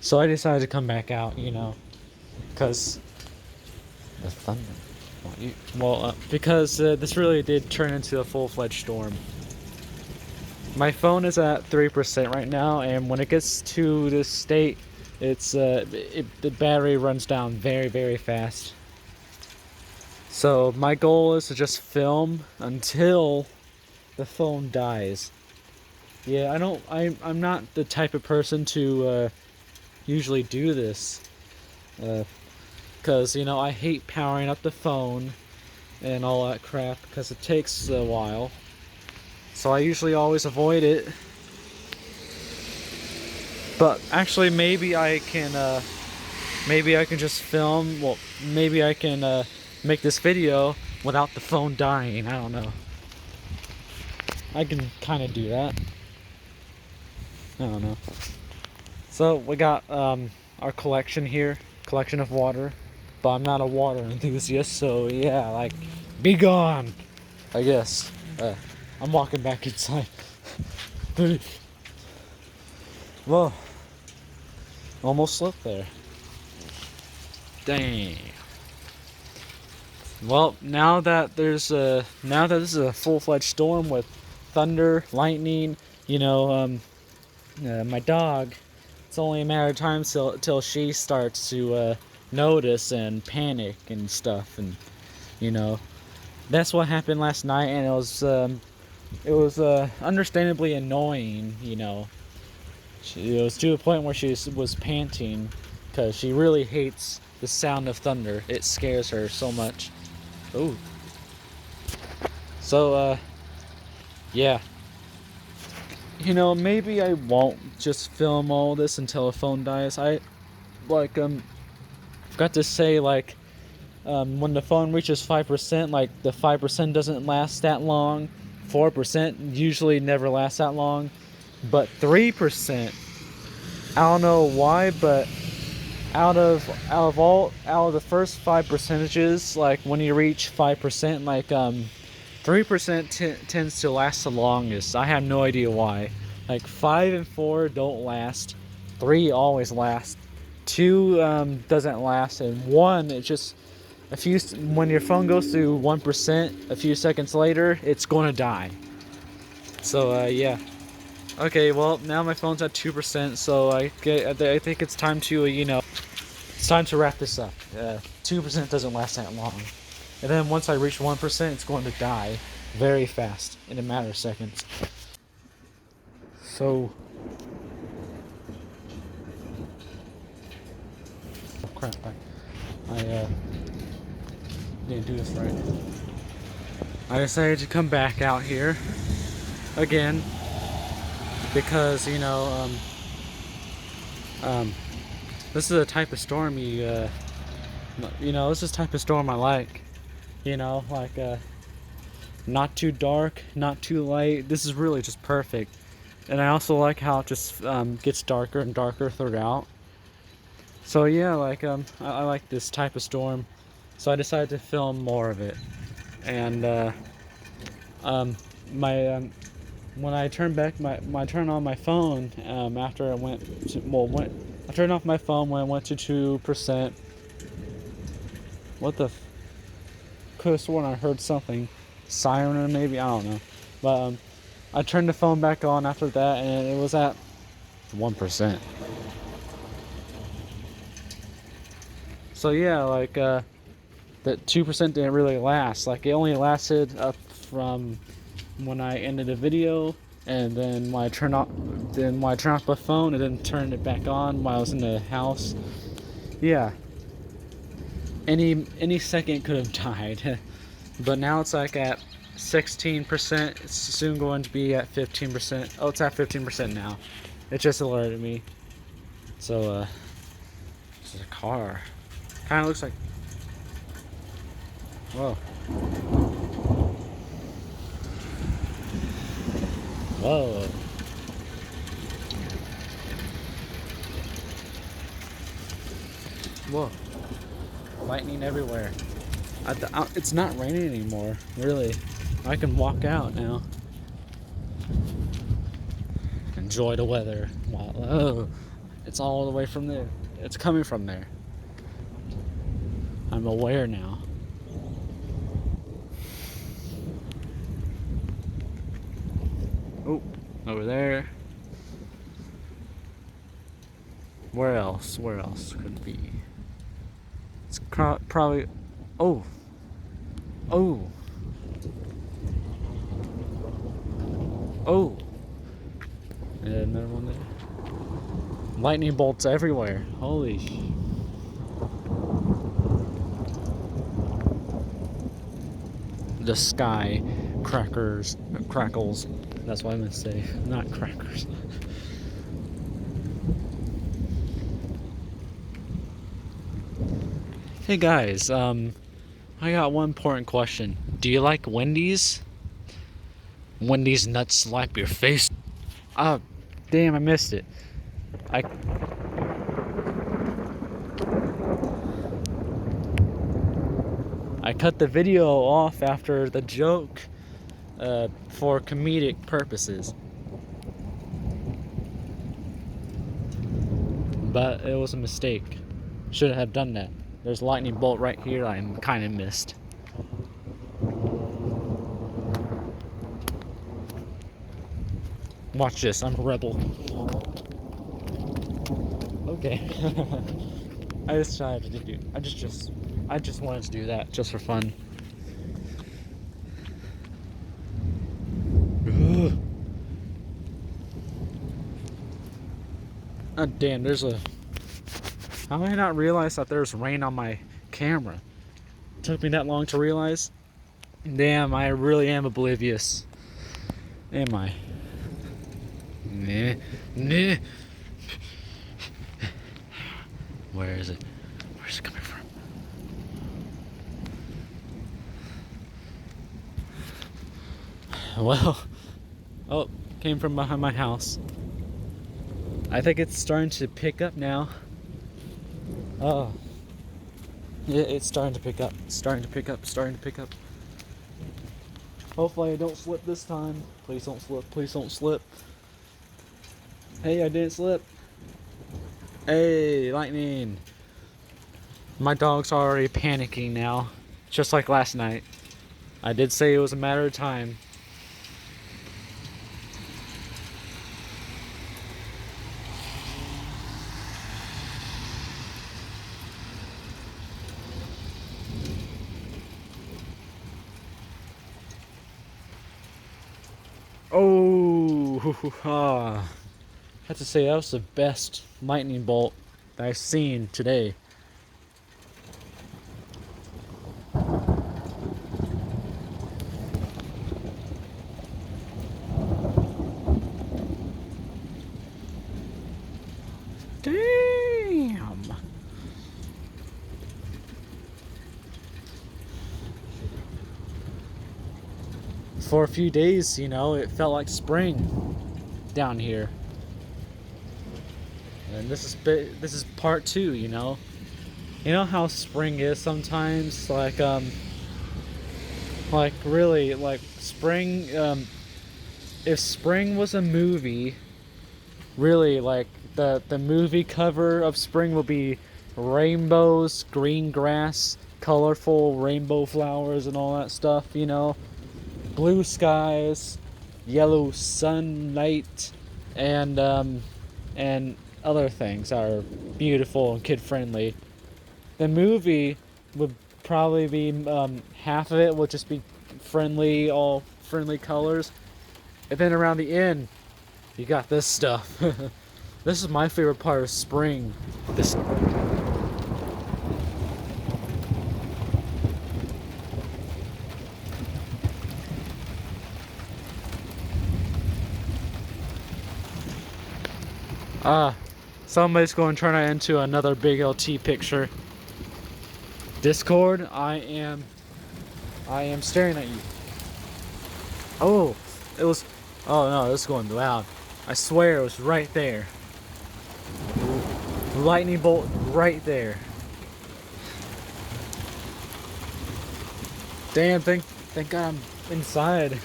So I decided to come back out, because The thunder. because this really did turn into a full-fledged storm. My phone is at 3% right now, and when it gets to this state, the battery runs down very, very fast. So my goal is to just film until the phone dies. Yeah, I'm not the type of person to usually do this, because I hate powering up the phone and all that crap because it takes a while. So I usually always avoid it. But actually, maybe I can just film. Well, maybe I can make this video without the phone dying. I don't know. I can kind of do that. I don't know. So we got our collection of water. But I'm not a water enthusiast, so yeah, like, be gone, I guess. I'm walking back inside. Whoa. Almost slipped there. Dang. Well, now that this is a full-fledged storm with thunder, lightning, my dog, it's only a matter of time till she starts to notice and panic and stuff, and that's what happened last night, and it was understandably annoying. It was to a point where she was panting because she really hates the sound of thunder. It scares her so much. Ooh. So, yeah. Maybe I won't just film all this until the phone dies. I, forgot to say, when the phone reaches 5%, the 5% doesn't last that long. 4% usually never lasts that long. But 3%, I don't know why, but out of the first 5 percentages, like when you reach 5%, 3% tends to last the longest. I have no idea why. Like 5 and 4 don't last. 3 always lasts. 2 doesn't last, and 1, it just when your phone goes to 1%, a few seconds later, it's going to die. So yeah. Okay, well, now my phone's at 2%, so I think it's time to it's time to wrap this up. 2% doesn't last that long. And then once I reach 1%, it's going to die very fast, in a matter of seconds. So, oh crap, I didn't do this right. I decided to come back out here again because, this is a type of storm this is the type of storm I like. Not too dark, not too light. This is really just perfect. And I also like how it just gets darker and darker throughout. So yeah, I like this type of storm. So I decided to film more of it. And when I turned on my phone after I turned off my phone when I went to 2%. What the? Could have sworn I heard something, siren or maybe, I don't know. But I turned the phone back on after that, and it was at 1%. So yeah, that 2% didn't really last. Like, it only lasted up from when I ended the video, and then when I turned off the phone, and then turned it back on while I was in the house. Yeah. Any second could have died. But now it's at 16%. It's soon going to be at 15%. Oh, it's at 15% now. It just alerted me. So this is a car. Kind of looks like. Whoa. Whoa. Whoa. Lightning everywhere. It's not raining anymore, really. I can walk out now. Enjoy the weather. Wow. It's all the way from there. It's coming from there. I'm aware now. Oh, over there. Where else? Where else could it be? It's probably. Oh. Oh. Oh. Yeah, another one there. Lightning bolts everywhere. Holy sh. The sky crackles. That's what I meant to say, not crackers. Hey guys, I got one important question. Do you like Wendy's? Wendy's nuts slap your face. Ah, damn, I missed it. I cut the video off after the joke for comedic purposes. But it was a mistake. Shouldn't have done that. There's a lightning bolt right here I kind of missed. Watch this, I'm a rebel. Okay. I just wanted to do that just for fun. Oh damn, how did I not realize that there's rain on my camera? It took me that long to realize. Damn, I really am oblivious. Am I? Nah. Where is it? Where's it coming from? Well, oh, came from behind my house. I think it's starting to pick up now. Oh. Yeah, it's starting to pick up. Starting to pick up. Hopefully I don't slip this time. Please don't slip. Hey, I didn't slip. Hey, lightning. My dog's already panicking now. Just like last night. I did say it was a matter of time. Oh, I have to say that was the best lightning bolt that I've seen today. Damn. For a few days, it felt like spring down here. And this is part 2, You know how spring is sometimes, like really, like spring, if spring was a movie, really, like the movie cover of spring will be rainbows, green grass, colorful rainbow flowers and all that stuff, blue skies, yellow sunlight, and other things are beautiful and kid friendly. The movie would probably be half of it will just be all friendly colors, and then around the end you got this stuff. This is my favorite part of spring. This somebody's going to turn it into another big LT picture. Discord, I am staring at you. Oh, no, this is going loud. I swear it was right there. Lightning bolt right there. Damn, thank God I'm inside,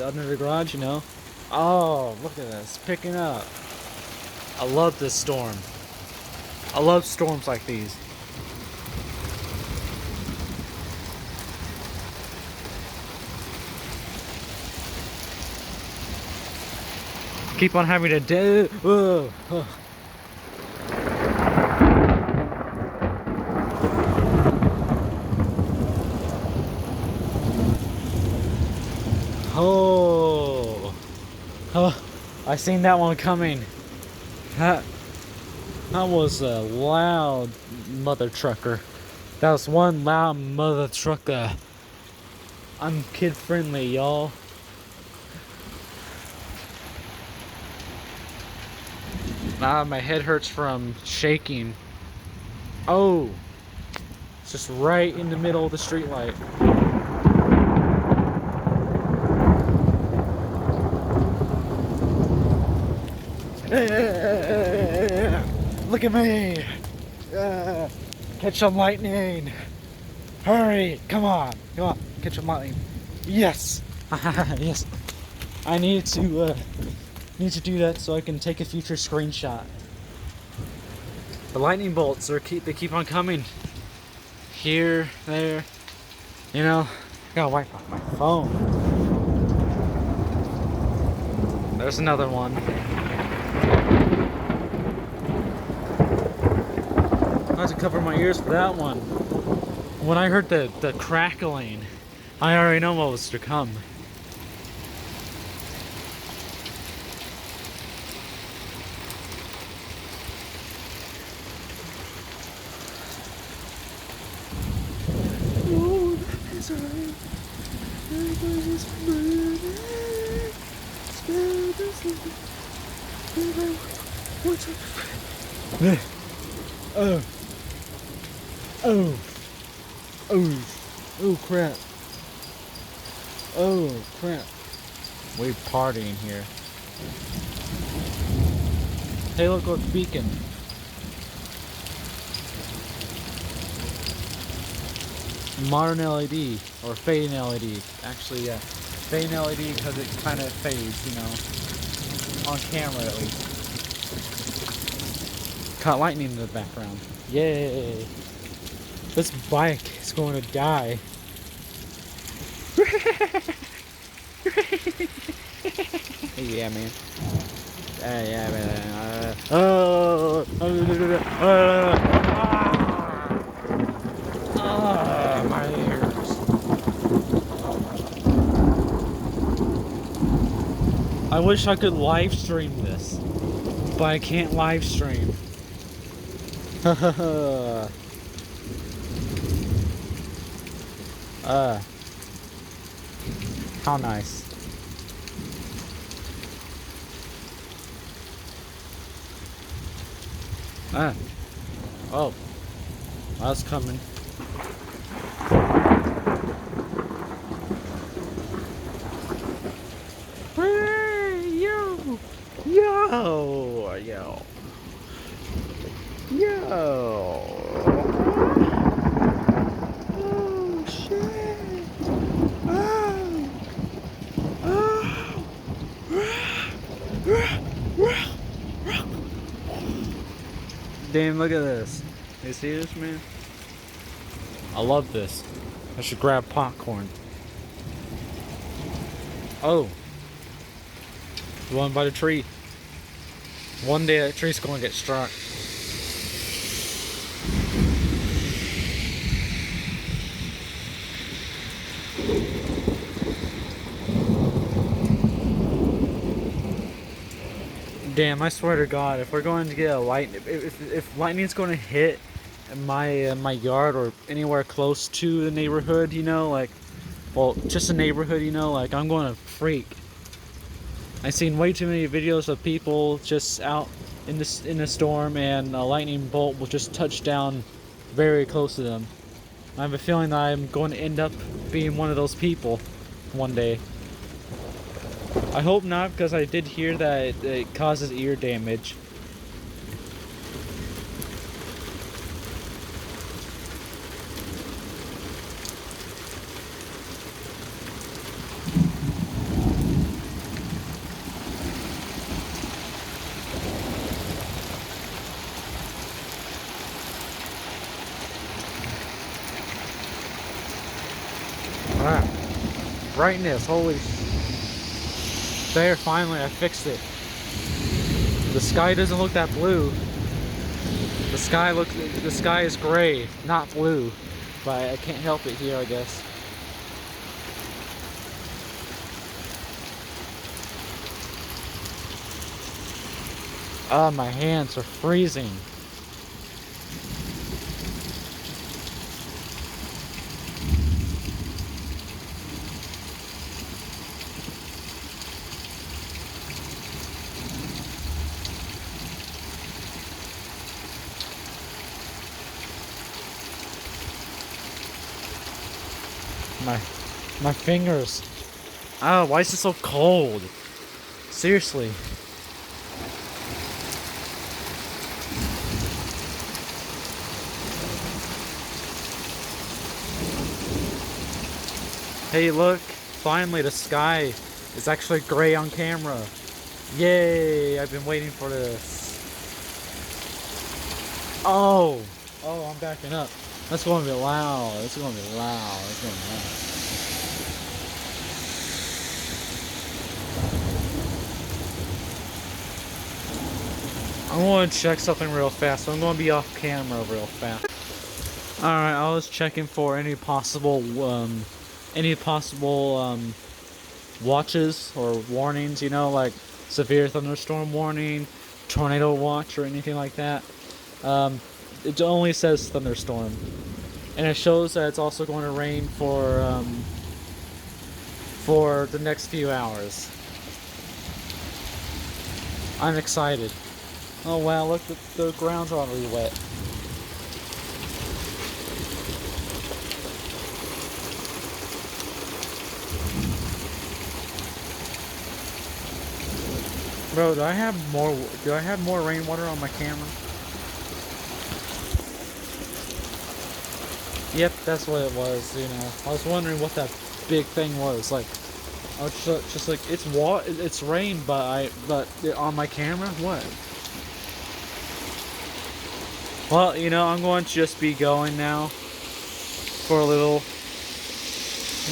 under the garage, Oh, look at this, picking up. I love this storm. I love storms like these. Keep on having to do. Oh, I seen that one coming. That was a loud mother trucker. That was one loud mother trucker. I'm kid friendly, y'all. My head hurts from shaking. Oh, it's just right in the middle of the street light. Look at me! Catch some lightning! Hurry! Come on! Catch some lightning! Yes! Yes! I need to do that so I can take a future screenshot. The lightning bolts they keep on coming. Here, there. You know, I gotta wipe off my phone. There's another one. I had to cover my ears for that one. When I heard the crackling, I already know what was to come. Oh crap. Oh crap. We partying here. Hey, look, what's beacon. Modern LED or fading LED. Actually, yeah, fading LED because it kind of fades, you know, on camera at least. Caught lightning in the background. Yay! This bike is going to die. Yeah, man. Yeah, man. My ears. I wish I could live stream this, but I can't live stream. How nice. Oh, that's coming. Hey, yo, yo, yo, yo. Oh shit. Damn, look at this. You see this, man? I love this. I should grab popcorn. Oh. The one by the tree. One day that tree's gonna get struck. Damn, I swear to God, if we're going to get a if lightning's going to hit my yard or anywhere close to the neighborhood, you know, like, well, just a neighborhood, you know, like, I'm going to freak. I've seen way too many videos of people just out in the storm and a lightning bolt will just touch down very close to them. I have a feeling that I'm going to end up being one of those people one day. I hope not, because I did hear that it causes ear damage. crap. Brightness, holy. There, finally, I fixed it. The sky doesn't look that blue. The sky is gray, not blue. But I can't help it here, I guess. Ah, my hands are freezing. My fingers. Oh, why is it so cold? Seriously. Hey, look. Finally, the sky is actually gray on camera. Yay! I've been waiting for this. Oh! Oh, I'm backing up. That's going to be loud. That's going to be loud. That's going to be loud. I want to check something real fast, so I'm going to be off camera real fast. Alright, I was checking for any possible watches or warnings, you know, like severe thunderstorm warning, tornado watch, or anything like that. It only says thunderstorm. And it shows that it's also going to rain for the next few hours. I'm excited. Oh wow, look, the ground's already wet. Bro, do I have more rainwater on my camera? Yep, that's what it was, you know. I was wondering what that big thing was. Like, I was just like, it's rain, but on my camera? What? Well, you know, I'm going to just be going now for a little.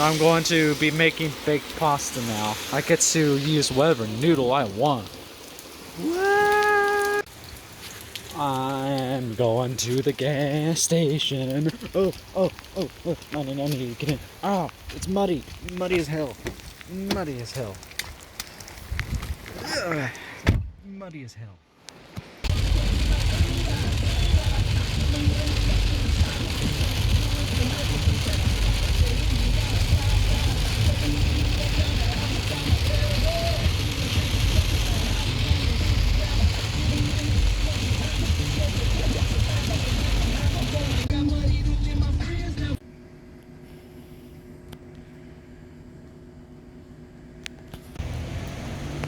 I'm going to be making baked pasta now. I get to use whatever noodle I want. What? I'm going to the gas station. Oh, I need to get in. Oh, it's muddy. Muddy as hell. Muddy as hell. Ugh. Muddy as hell.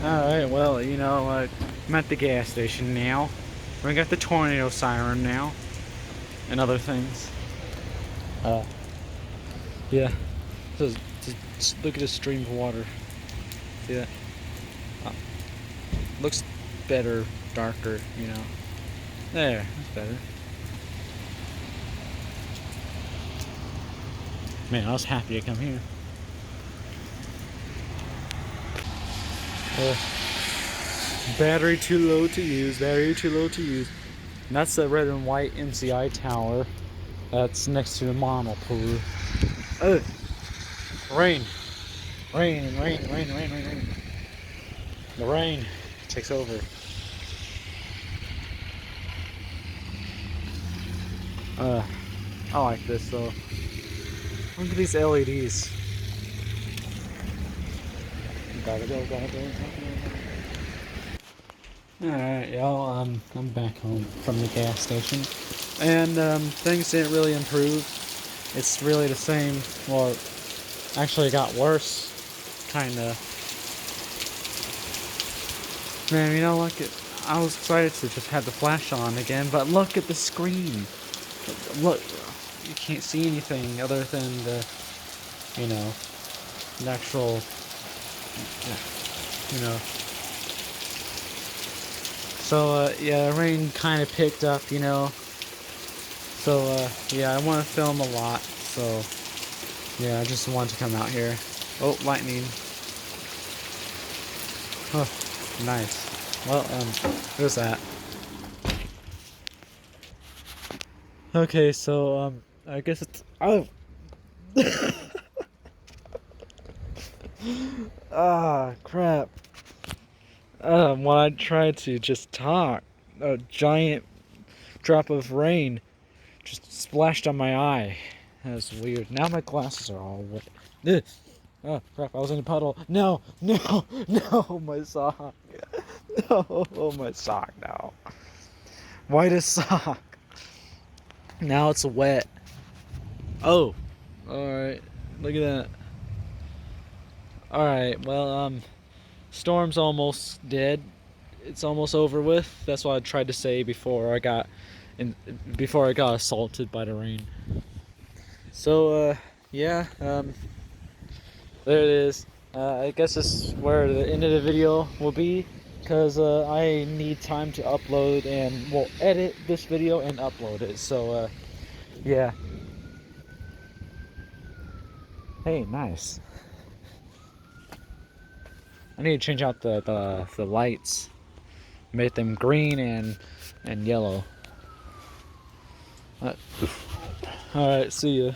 Alright, well, you know, I'm at the gas station now. We got the tornado siren now. And other things. Yeah. Just look at the stream of water. See that? Looks better, darker, you know. There, that's better. Man, I was happy to come here. Battery too low to use, battery too low to use. And that's the red and white MCI tower that's next to the model pool. Rain. Rain. The rain takes over. I like this though. Look at these LEDs. Gotta go. Alright, y'all, I'm back home from the gas station. And, things didn't really improve. It's really the same, or actually it got worse, kinda. Man, you know, I was excited to just have the flash on again, but look at the screen. Look, you can't see anything other than the, you know, the actual, you know. So, yeah, the rain kind of picked up, you know. So, yeah, I want to film a lot, so Yeah, I just wanted to come out here. Oh, lightning. Oh, nice. Well, there's that. Okay, so, I guess it's... Oh! Ah, crap. When I tried to just talk, a giant drop of rain just splashed on my eye. That was weird. Now my glasses are all wet. Ugh. Oh, crap, I was in a puddle. No, no, no, my sock. No, my sock, no. Whitest sock. Now it's wet. Oh, alright. Look at that. Alright, well, storm's almost dead. It's almost over with. That's what I tried to say before I got assaulted by the rain. So, yeah, there it is. I guess this is where the end of the video will be, because I need time to upload and, well, edit this video and upload it. So, yeah. Hey, nice. I need to change out the lights, make them green and yellow. All right, see ya.